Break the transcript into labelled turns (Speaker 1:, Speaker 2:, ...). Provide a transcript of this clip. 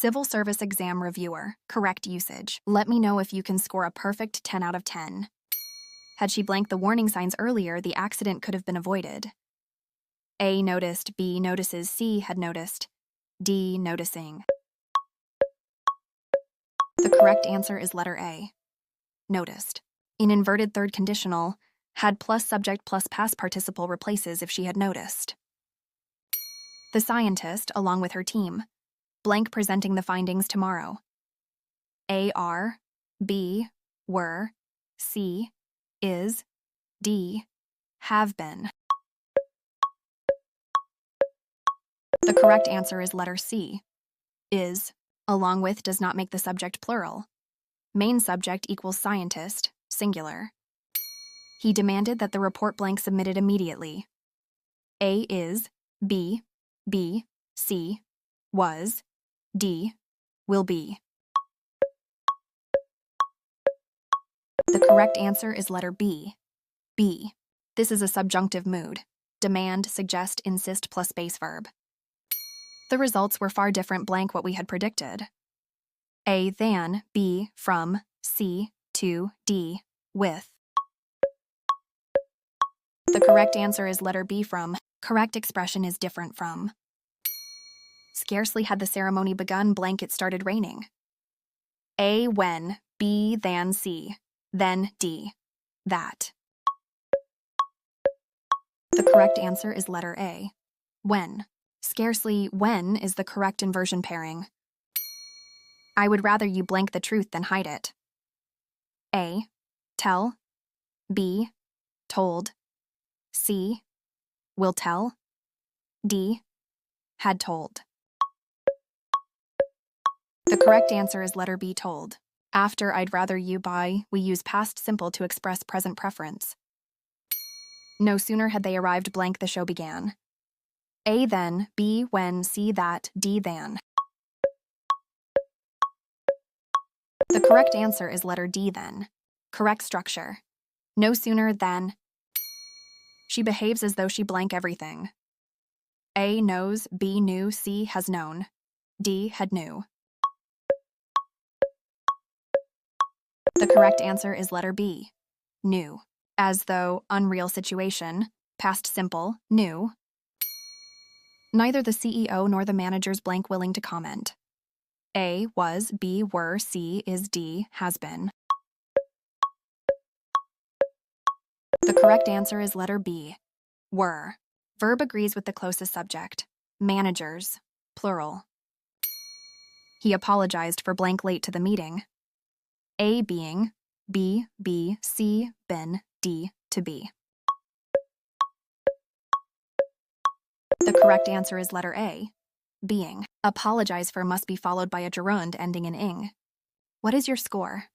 Speaker 1: Civil Service Exam Reviewer, correct usage. Let me know if you can score a perfect 10 out of 10. Had she blanked the warning signs earlier, the accident could have been avoided. A noticed, B notices, C had noticed, D noticing. The correct answer is letter A, noticed. In inverted third conditional, had plus subject plus past participle replaces if she had noticed. The scientist, along with her team, blank presenting the findings tomorrow. A are, B were, C is, D have been. The correct answer is letter C, is. Along with does not make the subject plural. Main subject equals scientist, singular. He demanded that the report blank submitted immediately. A is, B, C, was, D, will be. The correct answer is letter B, B. This is a subjunctive mood. Demand, suggest, insist plus base verb. The results were far different blank what we had predicted. A than, B from, C to, D with. The correct answer is letter B from. Correct expression is different from. Scarcely had the ceremony begun blank it started raining. A when, B than C, then D, that. The correct answer is letter A, when. Scarcely when is the correct inversion pairing. I would rather you blank the truth than hide it. A, tell, B, told, C, will tell, D, had told. The correct answer is letter B, told. After I'd rather you by, we use past simple to express present preference. No sooner had they arrived blank the show began. A then, B when, C that, D than. The correct answer is letter D then. Correct structure. No sooner than. She behaves as though she blank everything. A knows, B knew, C has known, D had knew. The correct answer is letter B, knew. As though, unreal situation, past simple, knew. Neither the CEO nor the manager's blank willing to comment. A was, B were, C is, D has been. The correct answer is letter B, were. Verb agrees with the closest subject. Managers, plural. He apologized for blank late to the meeting. A being, B, C, been, D to be. The correct answer is letter A, being. Apologize for must be followed by a gerund ending in ing. What is your score?